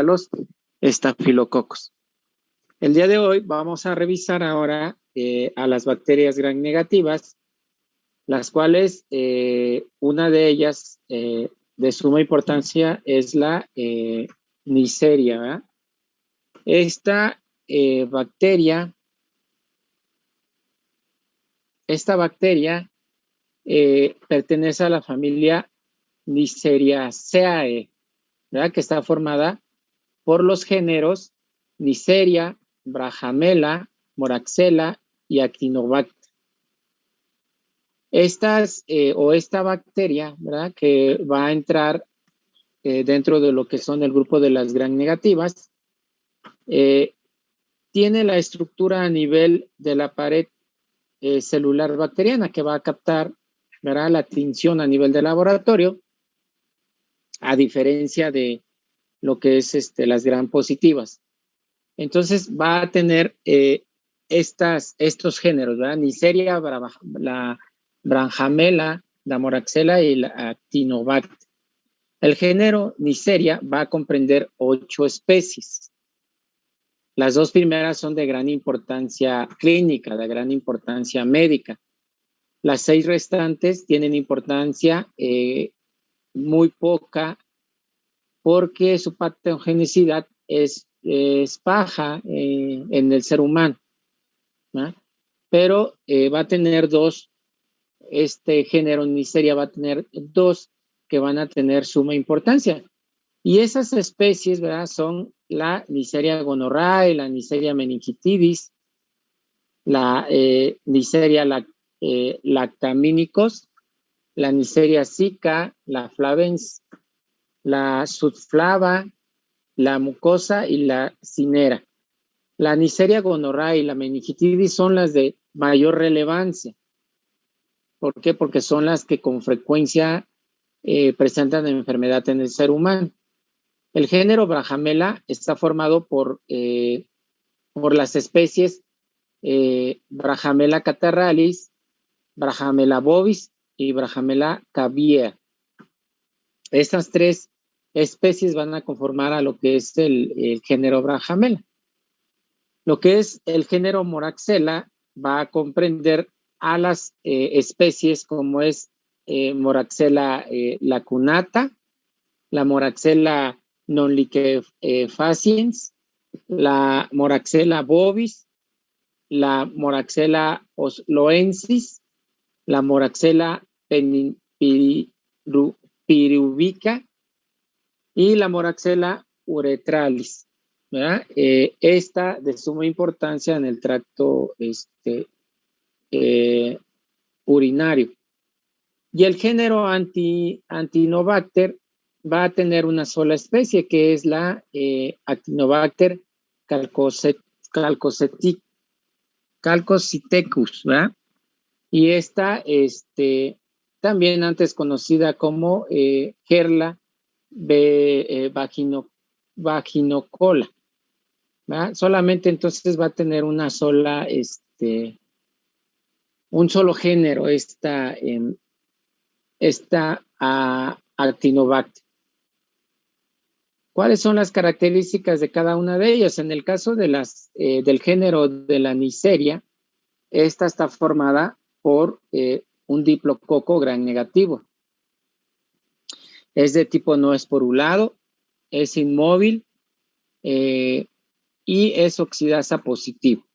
los estafilococos. El día de hoy vamos a revisar ahora a las bacterias gram negativas, las cuales una de ellas de suma importancia es la Neisseria, ¿verdad? Esta bacteria pertenece a la familia Neisseriaceae, ¿verdad? Que está formada por los géneros Neisseria, Brahamella, Moraxella y Actinobacter. Esta bacteria, ¿verdad? Que va a entrar dentro de lo que son el grupo de las gram negativas, tiene la estructura a nivel de la pared celular bacteriana que va a captar, ¿verdad?, la tinción a nivel de laboratorio, a diferencia de lo que es las gram positivas. Entonces va a tener estos géneros, ¿verdad? Neisseria, la Brahamella, la Moraxella y la Actinobacter. El género Neisseria va a comprender 8 especies. Las 2 primeras son de gran importancia clínica, de gran importancia médica. Las 6 restantes tienen importancia muy poca porque su patogenicidad es baja en el ser humano, ¿no? Pero va a tener 2, este género Neisseria va a tener 2 que van a tener suma importancia. Y esas especies, ¿verdad?, son la Neisseria gonorrhoeae, la Neisseria meningitidis, la Neisseria lactaminicos, la Neisseria zika, la flavens, la subflava, la mucosa y la cinera. La Neisseria gonorrhoeae y la meningitidis son las de mayor relevancia. ¿Por qué? Porque son las que con frecuencia presentan enfermedad en el ser humano. El género Brahamella está formado por las especies Brahamella catarrhalis, Brahamella bovis y Brahamella caviea. Estas 3 especies van a conformar a lo que es el género Brahamella. Lo que es el género Moraxella va a comprender a las especies como es Moraxella lacunata, la Moraxella non-liquefaciens, la Moraxella bovis, la Moraxella osloensis, la Moraxella piruvica y la Moraxella uretralis, ¿verdad? Esta de suma importancia en el tracto urinario. Y el género Actinobacter va a tener una sola especie, que es la Actinobacter calcocitecus, ¿verdad? Y esta también antes conocida como Gerla vaginocola, ¿verdad? Solamente entonces va a tener una sola, un solo género, esta Actinobacter. ¿Cuáles son las características de cada una de ellas? En el caso de del género de la Neisseria, esta está formada por un diplococo gram negativo. Es de tipo no esporulado, es inmóvil y es oxidasa positivo.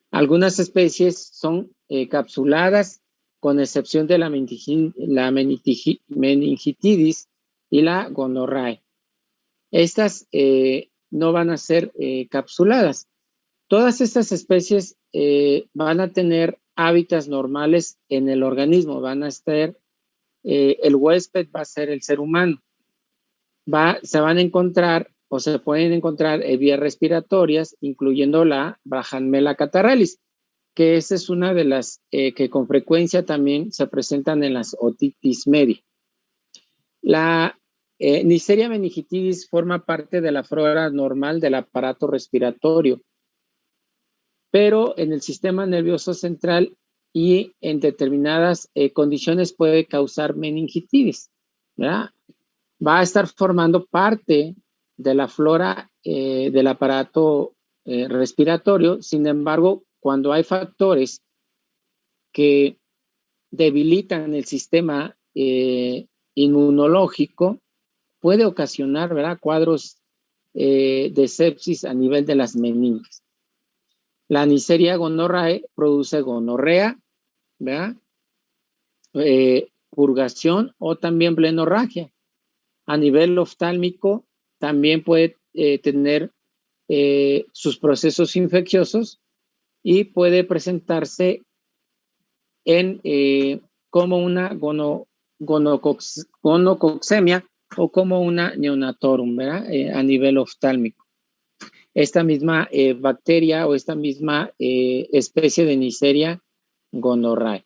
Algunas especies son capsuladas, con excepción de la meningitidis y la gonorrhoeae. Estas no van a ser capsuladas. Todas estas especies van a tener hábitats normales en el organismo, van a estar, el huésped va a ser el ser humano. Se van a encontrar o se pueden encontrar vías respiratorias, incluyendo la Brahamella catarrhalis, que esa es una de las que con frecuencia también se presentan en las otitis media. La Neisseria meningitidis forma parte de la flora normal del aparato respiratorio, pero en el sistema nervioso central y en determinadas condiciones puede causar meningitis, ¿verdad? Va a estar formando parte de la flora del aparato respiratorio. Sin embargo, cuando hay factores que debilitan el sistema inmunológico, puede ocasionar, ¿verdad?, cuadros de sepsis a nivel de las meninges. La Neisseria gonorrhoeae produce gonorrea, ¿verdad?, purgación o también blenorragia. A nivel oftálmico también puede tener sus procesos infecciosos y puede presentarse como una gonococcemia o como una neonatorum, ¿verdad?, a nivel oftálmico. Esta misma bacteria o esta misma especie de Neisseria gonorrhoeae.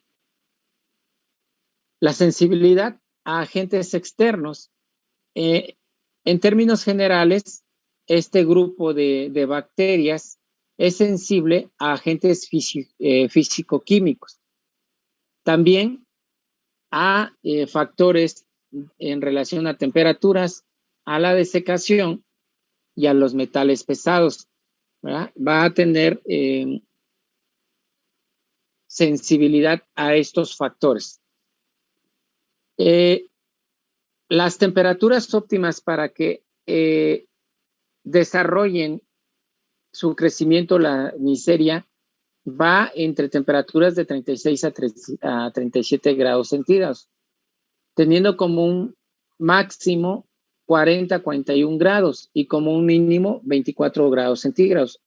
La sensibilidad a agentes externos. En términos generales, este grupo de bacterias es sensible a agentes físico-químicos. También a factores en relación a temperaturas, a la desecación y a los metales pesados, ¿verdad? Va a tener sensibilidad a estos factores. Las temperaturas óptimas para que desarrollen su crecimiento la Neisseria va entre temperaturas de 36 a 37 grados centígrados, teniendo como un máximo 40-41 grados y como un mínimo 24 grados centígrados.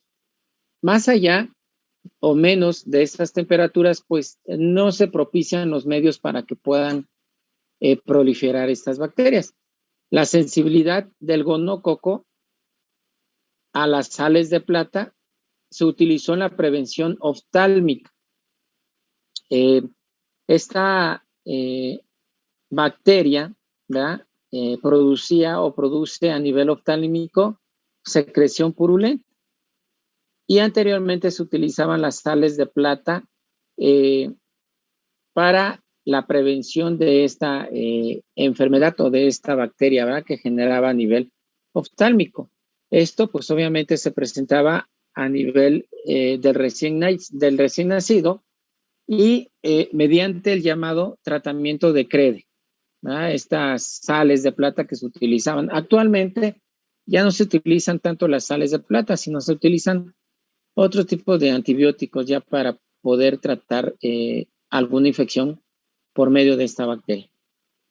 Más allá o menos de estas temperaturas, pues no se propician los medios para que puedan proliferar estas bacterias. La sensibilidad del gonococo a las sales de plata se utilizó en la prevención oftálmica. Esta bacteria, ¿verdad?, producía o produce a nivel oftálmico secreción purulenta. Y anteriormente se utilizaban las sales de plata para la prevención de esta enfermedad o de esta bacteria, ¿verdad?, que generaba a nivel oftálmico. Esto pues obviamente se presentaba a nivel del recién nacido y mediante el llamado tratamiento de Crede, ¿verdad?, estas sales de plata que se utilizaban. Actualmente ya no se utilizan tanto las sales de plata, sino se utilizan otro tipo de antibióticos ya para poder tratar alguna infección por medio de esta bacteria.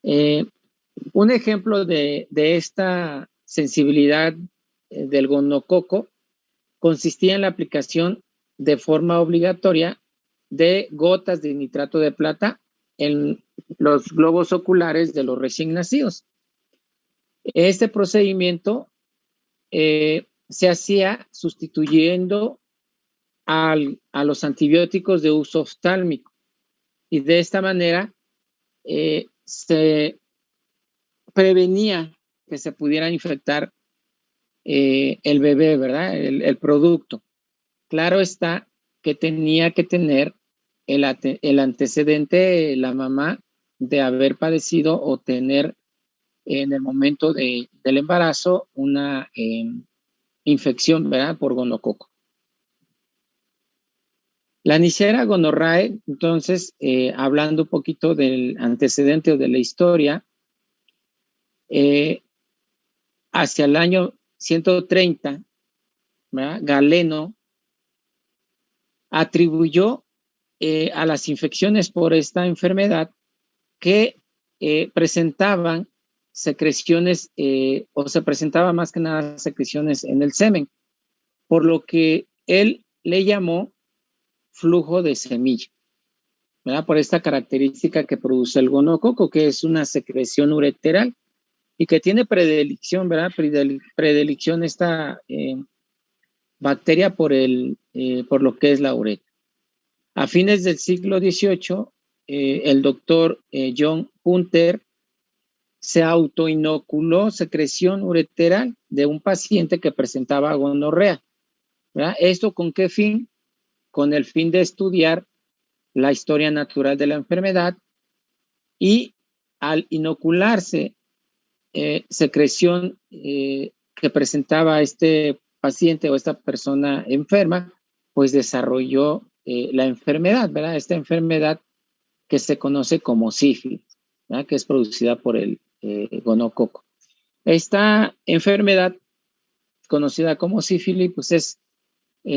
Un ejemplo de esta sensibilidad del gonococo consistía en la aplicación de forma obligatoria de gotas de nitrato de plata en los globos oculares de los recién nacidos. Este procedimiento se hacía sustituyendo a los antibióticos de uso oftálmico y de esta manera se prevenía que se pudiera infectar el bebé, ¿verdad?, el producto. Claro está que tenía que tener el antecedente, la mamá, de haber padecido o tener en el momento del embarazo una infección, ¿verdad?, por gonococo. La Neisseria gonorrhoeae, entonces, hablando un poquito del antecedente o de la historia, hacia el año 130, ¿verdad?, Galeno atribuyó a las infecciones por esta enfermedad que presentaban secreciones o se presentaba más que nada secreciones en el semen, por lo que él le llamó flujo de semilla, ¿verdad?, por esta característica que produce el gonococo, que es una secreción ureteral y que tiene predilección, ¿verdad?, predilección esta bacteria por lo que es la uretra. A fines del siglo XVIII, el doctor John Hunter se autoinoculó secreción ureteral de un paciente que presentaba gonorrea, ¿verdad? ¿Esto con qué fin? Con el fin de estudiar la historia natural de la enfermedad, y al inocularse secreción que presentaba este paciente o esta persona enferma, pues desarrolló la enfermedad, ¿verdad? Esta enfermedad que se conoce como sífilis, ¿verdad? Que es producida por el gonococo. Esta enfermedad conocida como sífilis, pues es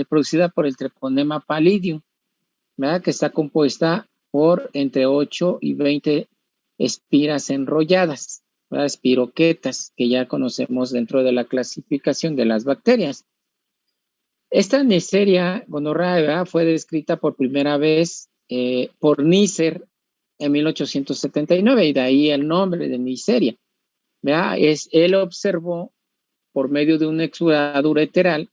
producida por el Treponema pallidum, ¿verdad? Que está compuesta por entre 8 y 20 espiras enrolladas, ¿verdad? Espiroquetas, que ya conocemos dentro de la clasificación de las bacterias. Esta Neisseria gonorrhoeae fue descrita por primera vez por Neisser en 1879, y de ahí el nombre de Neisseria. ¿Verdad? Él observó por medio de un exudado ureteral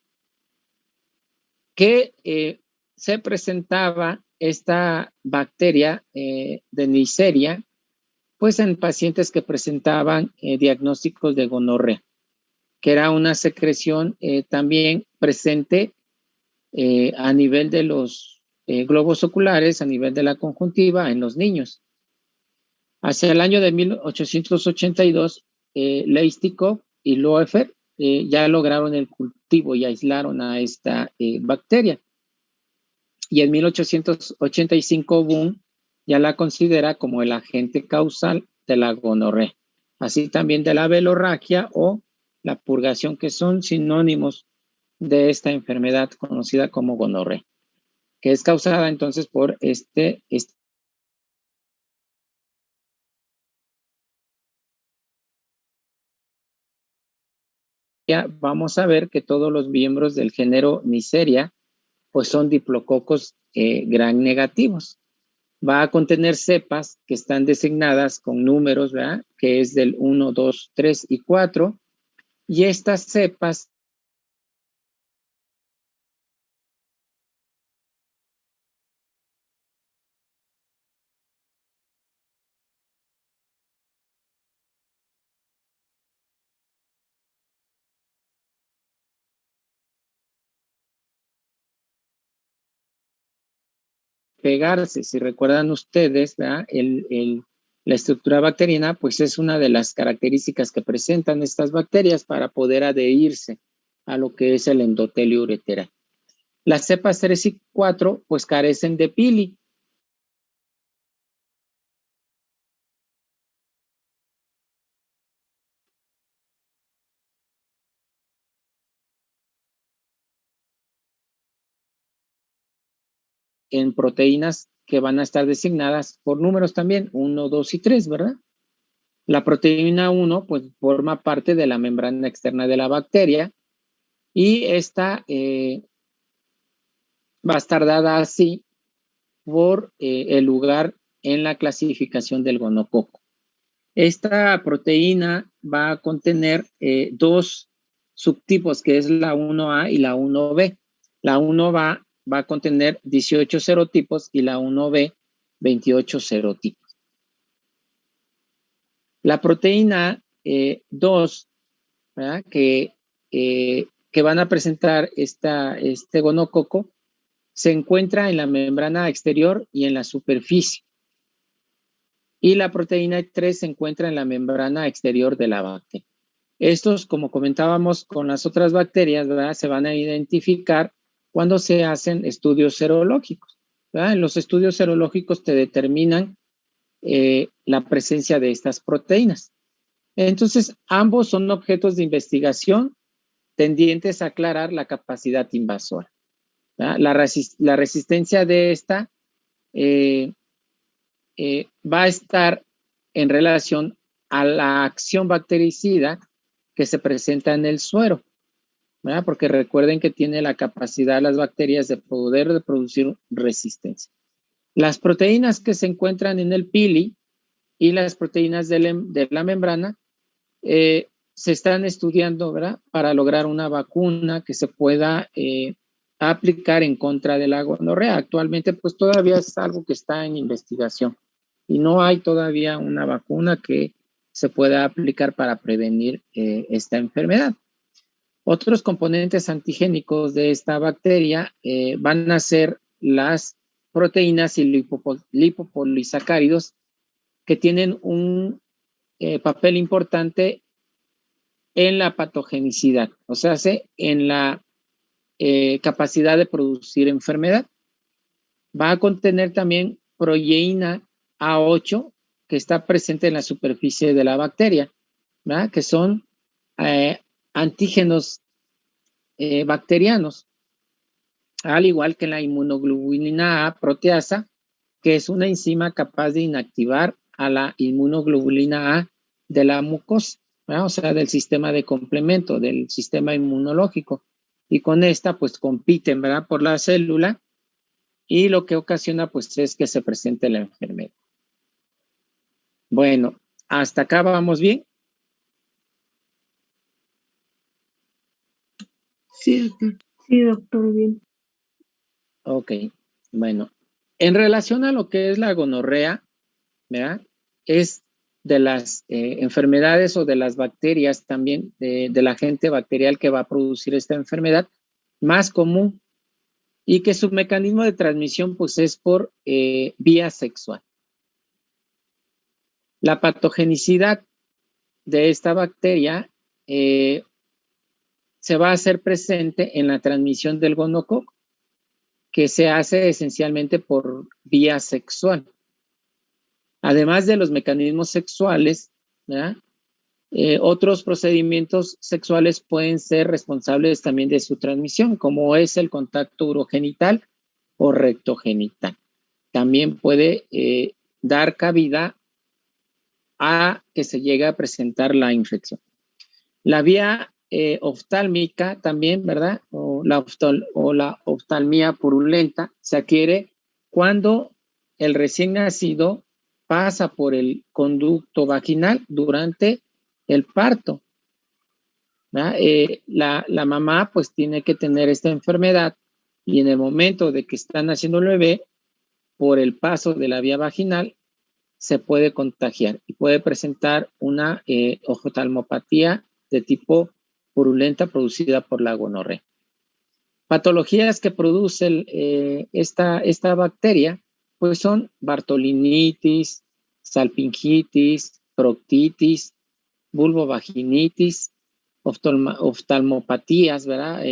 que se presentaba esta bacteria de Neisseria, pues en pacientes que presentaban diagnósticos de gonorrea, que era una secreción también presente a nivel de los globos oculares, a nivel de la conjuntiva en los niños. Hacia el año de 1882, Leistikow y Loeffler ya lograron el cultivo y aislaron a esta bacteria. Y en 1885 Boone ya la considera como el agente causal de la gonorrea, así también de la velorragia o la purgación, que son sinónimos de esta enfermedad conocida como gonorrea, que es causada entonces por ya vamos a ver que todos los miembros del género Neisseria pues son diplococos gram negativos. Va a contener cepas que están designadas con números, ¿verdad? Que es del 1, 2, 3 y 4. Y estas cepas pegarse, si recuerdan ustedes, ¿verdad? La estructura bacteriana, pues es una de las características que presentan estas bacterias para poder adherirse a lo que es el endotelio ureteral. Las cepas 3 y 4, pues carecen de pili. En proteínas que van a estar designadas por números también, 1, 2 y 3, ¿verdad? La proteína 1, pues forma parte de la membrana externa de la bacteria, y esta va a estar dada así por el lugar en la clasificación del gonococo. Esta proteína va a contener dos subtipos, que es la 1A y la 1B. La 1A va a contener 18 serotipos y la 1B 28 serotipos. La proteína 2, ¿verdad? Que van a presentar este gonococo, se encuentra en la membrana exterior y en la superficie. Y la proteína 3 se encuentra en la membrana exterior de la bacteria. Estos, como comentábamos con las otras bacterias, ¿verdad? Se van a identificar cuando se hacen estudios serológicos, ¿verdad? En los estudios serológicos te determinan la presencia de estas proteínas. Entonces, ambos son objetos de investigación tendientes a aclarar la capacidad invasora. La resistencia de esta va a estar en relación a la acción bactericida que se presenta en el suero, ¿verdad? Porque recuerden que tiene la capacidad las bacterias de poder producir resistencia. Las proteínas que se encuentran en el pili y las proteínas de la membrana se están estudiando, ¿verdad? Para lograr una vacuna que se pueda aplicar en contra de la gonorrea. Actualmente, pues todavía es algo que está en investigación y no hay todavía una vacuna que se pueda aplicar para prevenir esta enfermedad. Otros componentes antigénicos de esta bacteria van a ser las proteínas y lipopolisacáridos, que tienen un papel importante en la patogenicidad, o sea, en la capacidad de producir enfermedad. Va a contener también proteína A8 que está presente en la superficie de la bacteria, ¿verdad? Que son antígenos bacterianos, al igual que la inmunoglobulina A proteasa, que es una enzima capaz de inactivar a la inmunoglobulina A de la mucosa, ¿verdad? O sea, del sistema de complemento, del sistema inmunológico. Y con esta, pues compiten, ¿verdad? Por la célula, y lo que ocasiona, pues, es que se presente la enfermedad. Bueno, hasta acá vamos bien. Sí, doctor. Sí, doctor, bien. Ok, bueno. En relación a lo que es la gonorrea, ¿verdad? Es de las enfermedades o de las bacterias también, del agente bacterial que va a producir esta enfermedad más común, y que su mecanismo de transmisión, pues, es por vía sexual. La patogenicidad de esta bacteria se va a hacer presente en la transmisión del gonococo, que se hace esencialmente por vía sexual. Además de los mecanismos sexuales, ¿verdad? Otros procedimientos sexuales pueden ser responsables también de su transmisión, como es el contacto urogenital o rectogenital. También puede dar cabida a que se llegue a presentar la infección. La vía oftálmica también, ¿verdad? O la oftalmía purulenta se adquiere cuando el recién nacido pasa por el conducto vaginal durante el parto. La mamá pues tiene que tener esta enfermedad, y en el momento de que está naciendo el bebé, por el paso de la vía vaginal, se puede contagiar y puede presentar una oftalmopatía de tipo purulenta producida por la gonorrea. Patologías que produce esta bacteria, pues son bartolinitis, salpingitis, proctitis, vulvovaginitis, oftalmopatías, ¿verdad?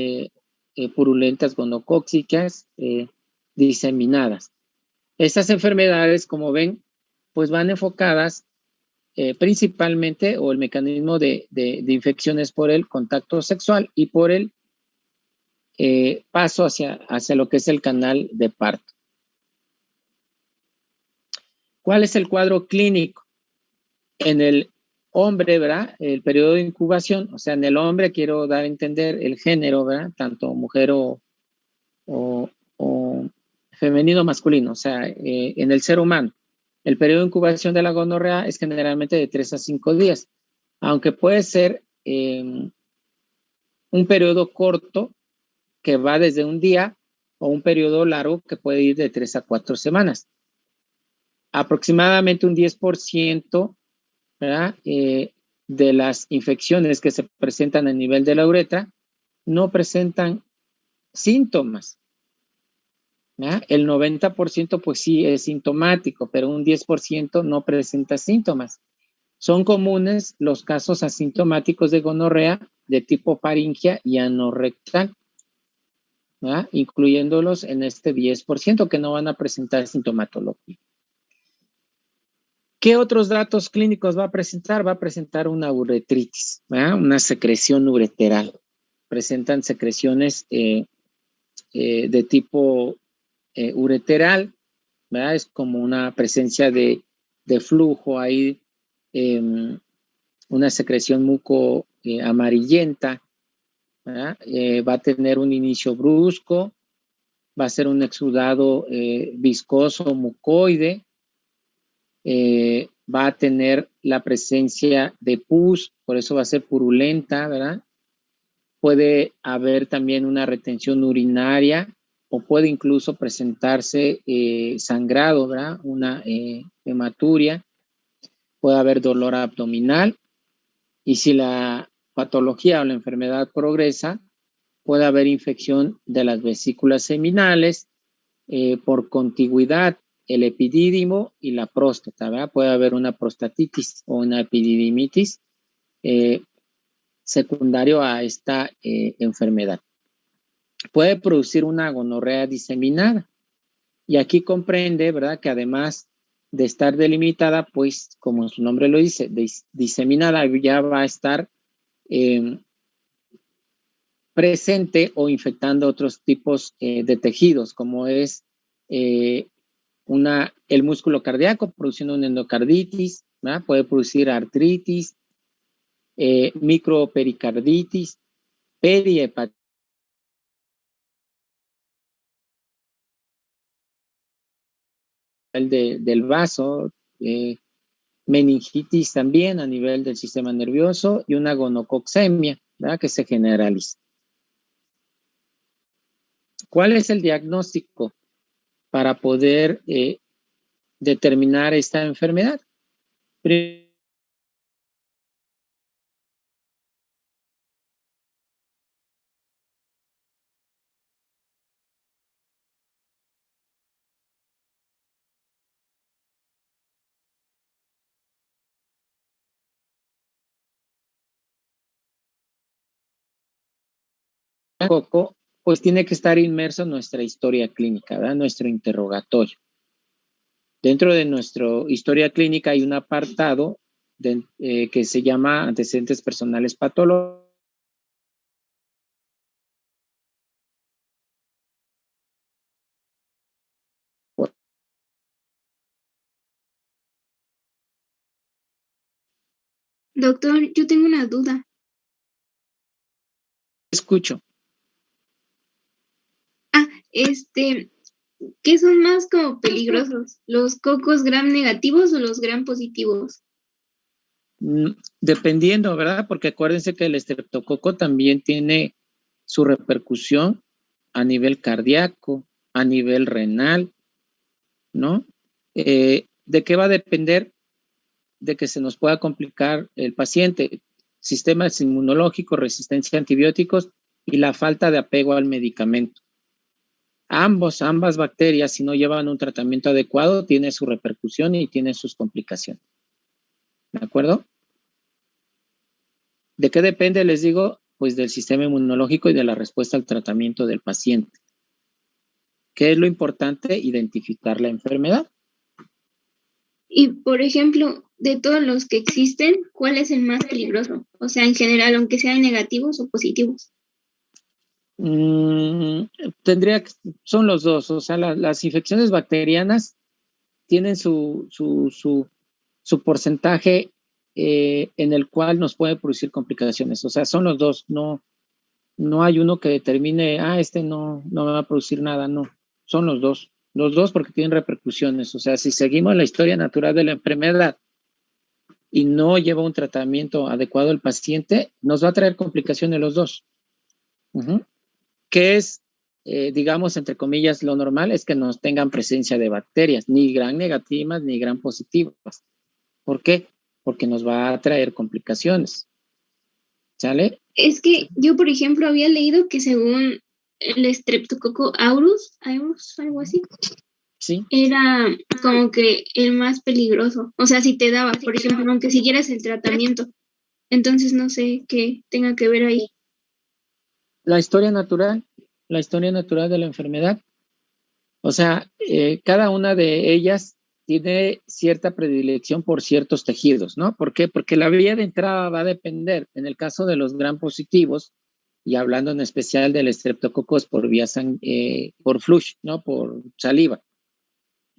Purulentas gonocócicas diseminadas. Estas enfermedades, como ven, pues van enfocadas principalmente, o el mecanismo de infecciones, por el contacto sexual y por el paso hacia lo que es el canal de parto. ¿Cuál es el cuadro clínico? En el hombre, ¿verdad? El periodo de incubación, o sea, en el hombre quiero dar a entender el género, ¿verdad? Tanto mujer o femenino o masculino, o sea, en el ser humano. El periodo de incubación de la gonorrea es generalmente de 3 a 5 días, aunque puede ser un periodo corto que va desde un día, o un periodo largo que puede ir de 3 a 4 semanas. Aproximadamente un 10%, ¿verdad? De las infecciones que se presentan a nivel de la uretra no presentan síntomas, ¿verdad? El 90% pues sí es sintomático, pero un 10% no presenta síntomas. Son comunes los casos asintomáticos de gonorrea de tipo faringia y anorrectal, ¿verdad? Incluyéndolos en este 10% que no van a presentar sintomatología. ¿Qué otros datos clínicos va a presentar? Va a presentar una uretritis, ¿verdad? Una secreción ureteral. Presentan secreciones de tipo ureteral, ¿verdad? Es como una presencia de flujo ahí, una secreción muco amarillenta, ¿verdad? Va a tener un inicio brusco, va a ser un exudado viscoso mucoide, va a tener la presencia de pus, por eso va a ser purulenta, ¿verdad? Puede haber también una retención urinaria, o puede incluso presentarse sangrado, ¿verdad? Una hematuria, puede haber dolor abdominal, y si la patología o la enfermedad progresa, puede haber infección de las vesículas seminales, por contigüidad, el epidídimo y la próstata, ¿verdad? Puede haber una prostatitis o una epididimitis secundario a esta enfermedad. Puede producir una gonorrea diseminada. Y aquí comprende, ¿verdad?, que además de estar delimitada, pues, como su nombre lo dice, diseminada, ya va a estar presente o infectando otros tipos de tejidos, como es el músculo cardíaco, produciendo una endocarditis, ¿verdad? Puede producir artritis, micropericarditis, perihepatitis del vaso, meningitis también a nivel del sistema nervioso y una gonococcemia, ¿verdad?, que se generaliza. ¿Cuál es el diagnóstico para poder determinar esta enfermedad? Poco, pues tiene que estar inmerso en nuestra historia clínica, ¿verdad?, nuestro interrogatorio. Dentro de nuestra historia clínica hay un apartado que se llama antecedentes personales patológicos. Doctor, yo tengo una duda. Escucho. ¿Qué son más como peligrosos? ¿Los cocos gram negativos o los gram positivos? Dependiendo, ¿verdad? Porque acuérdense que el estreptococo también tiene su repercusión a nivel cardíaco, a nivel renal, ¿no? ¿De qué va a depender? De que se nos pueda complicar el paciente, sistemas inmunológicos, resistencia a antibióticos y la falta de apego al medicamento. Ambas bacterias, si no llevan un tratamiento adecuado, tiene su repercusión y tiene sus complicaciones. ¿De acuerdo? ¿De qué depende? Les digo, pues del sistema inmunológico y de la respuesta al tratamiento del paciente. ¿Qué es lo importante? Identificar la enfermedad. Y, por ejemplo, de todos los que existen, ¿cuál es el más peligroso? O sea, en general, aunque sean negativos o positivos. Son los dos, o sea, las infecciones bacterianas tienen su porcentaje en el cual nos puede producir complicaciones, o sea, son los dos, no hay uno que determine, este no me va a producir nada, no, son los dos porque tienen repercusiones, o sea, si seguimos la historia natural de la enfermedad y no lleva un tratamiento adecuado al paciente, nos va a traer complicaciones los dos. ¿Qué es, digamos, entre comillas, lo normal? Es que nos tengan presencia de bacterias, ni gram negativas ni gram positivas. ¿Por qué? Porque nos va a traer complicaciones. ¿Sale? Es que yo, por ejemplo, había leído que según el Streptococcus aureus, algo así, Sí. Era como que el más peligroso. O sea, si te daba, por ejemplo, aunque siguieras el tratamiento. Entonces no sé qué tenga que ver ahí. La historia natural de la enfermedad. O sea, cada una de ellas tiene cierta predilección por ciertos tejidos, ¿no? ¿Por qué? Porque la vía de entrada va a depender, en el caso de los gram positivos, y hablando en especial del estreptococos por vía por flush, ¿no? Por saliva.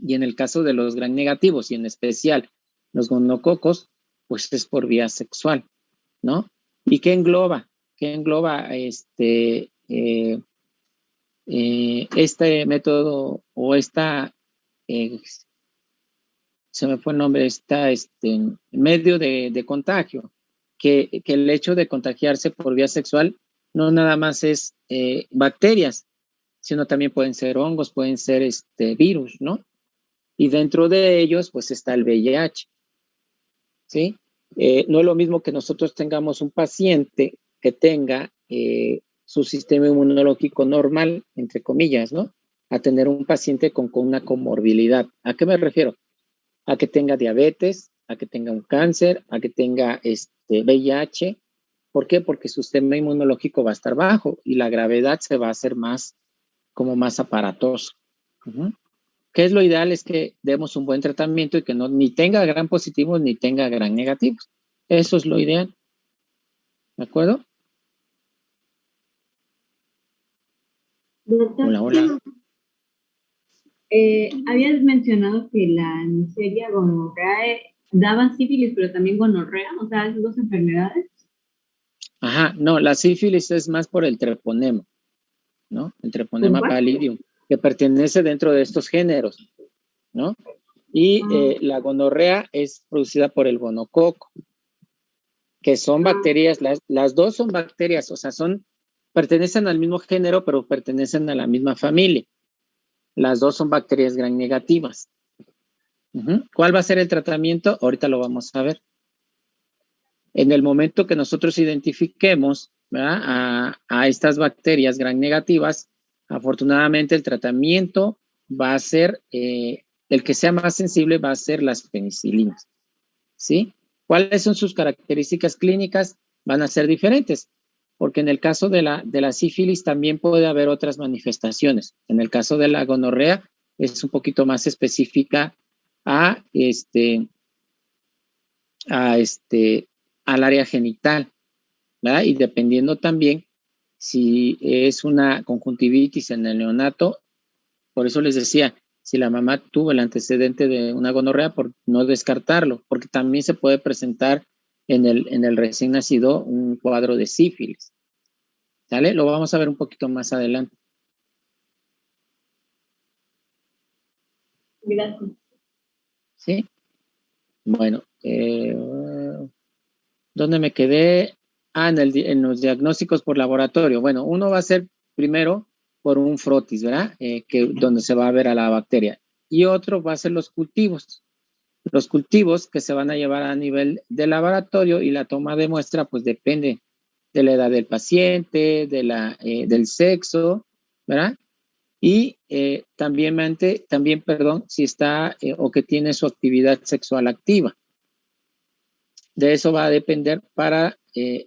Y en el caso de los gram negativos, y en especial los gonococos, pues es por vía sexual, ¿no? ¿Y qué engloba? ¿Qué engloba este método o se me fue el nombre, medio de contagio? Que el hecho de contagiarse por vía sexual no nada más es bacterias, sino también pueden ser hongos, pueden ser virus, ¿no? Y dentro de ellos, pues está el VIH, ¿sí? No es lo mismo que nosotros tengamos un paciente que tenga su sistema inmunológico normal, entre comillas, ¿no? A tener un paciente con una comorbilidad. ¿A qué me refiero? A que tenga diabetes, a que tenga un cáncer, a que tenga VIH, ¿Por qué? Porque su sistema inmunológico va a estar bajo y la gravedad se va a hacer más, como más aparatoso. ¿Qué es lo ideal? Es que demos un buen tratamiento y que no ni tenga gran positivos ni tenga gran negativos. Eso es lo ideal. ¿De acuerdo? Doctor, Hola, hola. habías mencionado que la Neisseria gonorrhoeae daba sífilis, pero también gonorrea, o sea, esas dos enfermedades. Ajá, no, la sífilis es más por el treponema, ¿no? El treponema pallidum, que pertenece dentro de estos géneros, ¿no? Y la gonorrea es producida por el gonococo, que son bacterias, las dos son bacterias, o sea, pertenecen al mismo género, pero pertenecen a la misma familia. Las dos son bacterias gram negativas. ¿Cuál va a ser el tratamiento? Ahorita lo vamos a ver. En el momento que nosotros identifiquemos a estas bacterias gram negativas, afortunadamente el tratamiento va a ser, el que sea más sensible va a ser las penicilinas, ¿sí? ¿Cuáles son sus características clínicas? Van a ser diferentes, porque en el caso de la sífilis también puede haber otras manifestaciones. En el caso de la gonorrea es un poquito más específica al área genital, ¿verdad? Y dependiendo también si es una conjuntivitis en el neonato, por eso les decía, si la mamá tuvo el antecedente de una gonorrea, por no descartarlo, porque también se puede presentar en el recién nacido un cuadro de sífilis. ¿Sale? Lo vamos a ver un poquito más adelante. Gracias. ¿Sí? Bueno, ¿dónde me quedé? En los diagnósticos por laboratorio. Bueno, uno va a ser primero por un frotis, ¿verdad? Donde se va a ver a la bacteria. Y otro va a ser los cultivos. Los cultivos que se van a llevar a nivel de laboratorio y la toma de muestra, pues depende de la edad del paciente, del sexo, ¿verdad? Y también, si está o que tiene su actividad sexual activa. De eso va a depender para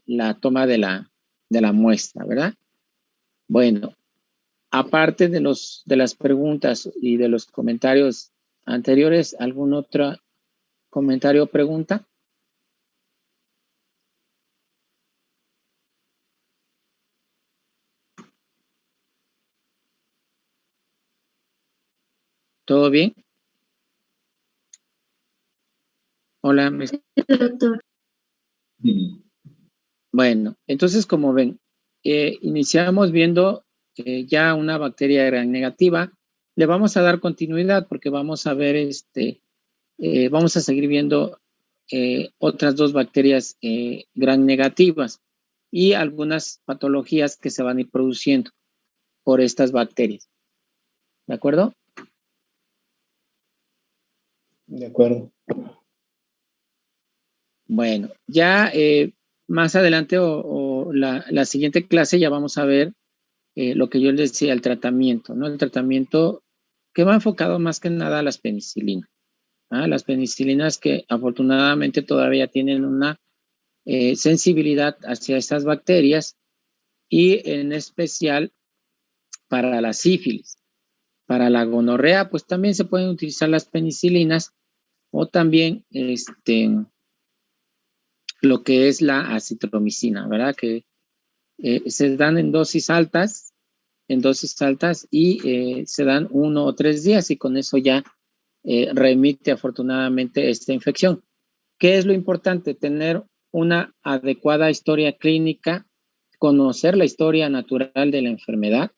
la toma de la muestra, ¿verdad? Bueno, aparte de las preguntas y de los comentarios anteriores, ¿algún otro comentario o pregunta? ¿Todo bien? Hola, Doctor. Bueno, entonces como ven, iniciamos viendo ya una bacteria gram negativa. Le vamos a dar continuidad porque vamos a ver, vamos a seguir viendo otras dos bacterias gram negativas y algunas patologías que se van a ir produciendo por estas bacterias. ¿De acuerdo? De acuerdo. Bueno, ya más adelante o la siguiente clase ya vamos a ver lo que yo les decía, el tratamiento, ¿no? El tratamiento que va enfocado más que nada a las penicilinas. Las penicilinas que afortunadamente todavía tienen una sensibilidad hacia estas bacterias y en especial para la sífilis. Para la gonorrea, pues también se pueden utilizar las penicilinas o también lo que es la acitromicina, ¿verdad? Que se dan en dosis altas y se dan 1 o 3 días y con eso ya remite afortunadamente esta infección. ¿Qué es lo importante? Tener una adecuada historia clínica, conocer la historia natural de la enfermedad,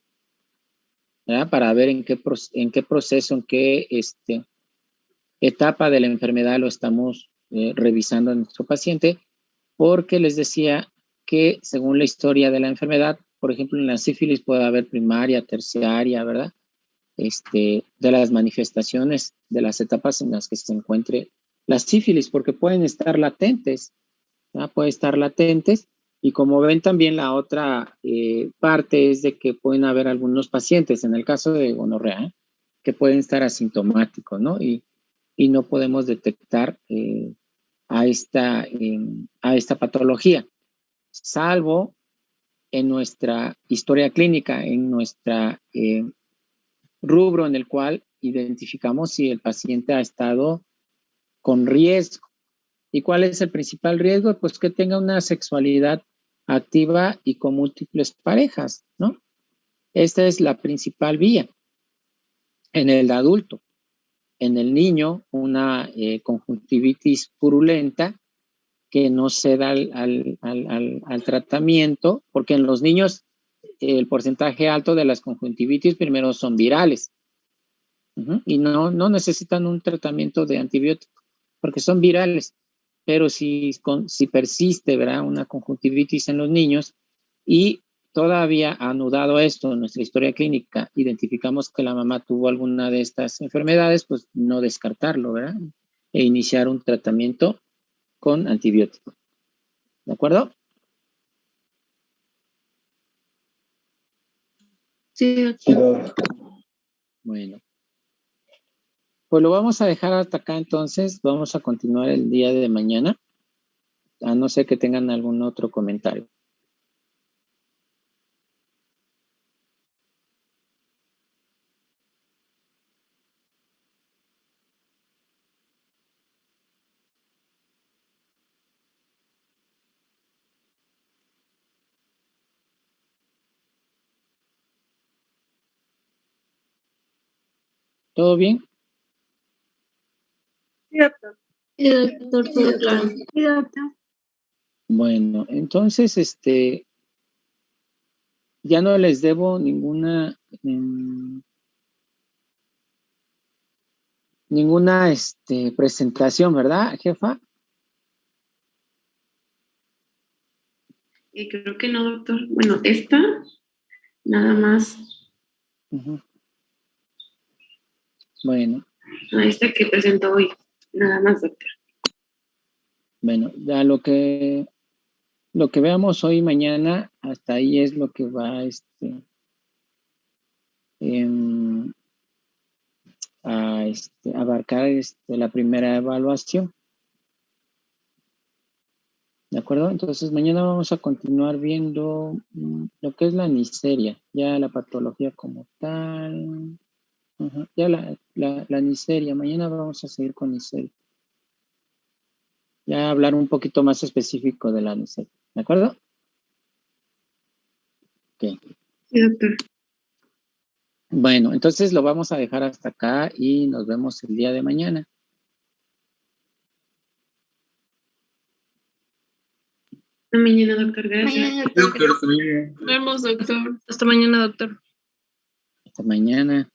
¿verdad? Para ver en qué proceso, en qué etapa de la enfermedad lo estamos revisando a nuestro paciente, porque les decía que según la historia de la enfermedad, por ejemplo, en la sífilis puede haber primaria, terciaria, ¿verdad? De las manifestaciones de las etapas en las que se encuentre la sífilis, porque pueden estar latentes, ¿verdad? Pueden estar latentes, y como ven también la otra parte es de que pueden haber algunos pacientes, en el caso de gonorrea, que pueden estar asintomáticos, ¿no? Y no podemos detectar a esta patología. salvo en nuestra historia clínica, en nuestra rubro en el cual identificamos si el paciente ha estado con riesgo. ¿Y cuál es el principal riesgo? Pues que tenga una sexualidad activa y con múltiples parejas, ¿no? Esta es la principal vía. En el adulto, en el niño, una conjuntivitis purulenta que no se da al tratamiento, porque en los niños el porcentaje alto de las conjuntivitis primero son virales y no necesitan un tratamiento de antibiótico porque son virales, pero si persiste, ¿verdad?, una conjuntivitis en los niños y todavía anudado esto en nuestra historia clínica, identificamos que la mamá tuvo alguna de estas enfermedades, pues no descartarlo, ¿verdad?, e iniciar un tratamiento con antibiótico. ¿De acuerdo? Sí, Sí, doctor. doc. Bueno. Pues lo vamos a dejar hasta acá entonces. Vamos a continuar el día de mañana. A no ser que tengan algún otro comentario. ¿Todo bien? Sí, doctor. Sí, doctor, todo claro. Sí, doctor. Bueno, entonces, ya no les debo ninguna presentación, ¿verdad, jefa? Creo que no, doctor. Bueno, esta, nada más. Uh-huh. Bueno. Esta que presentó hoy, nada más, doctor. Bueno, ya lo que veamos hoy y mañana, hasta ahí es lo que va a abarcar la primera evaluación. ¿De acuerdo? Entonces mañana vamos a continuar viendo lo que es la neisseria, ya la patología como tal. Ya la neisseria, mañana vamos a seguir con neisseria. Ya hablar un poquito más específico de la neisseria. ¿De acuerdo? Ok. Sí, doctor. Bueno, entonces lo vamos a dejar hasta acá y nos vemos el día de mañana. Hasta mañana, doctor. Gracias. Mañana, doctor. Nos vemos, doctor. Hasta mañana, doctor. Hasta mañana.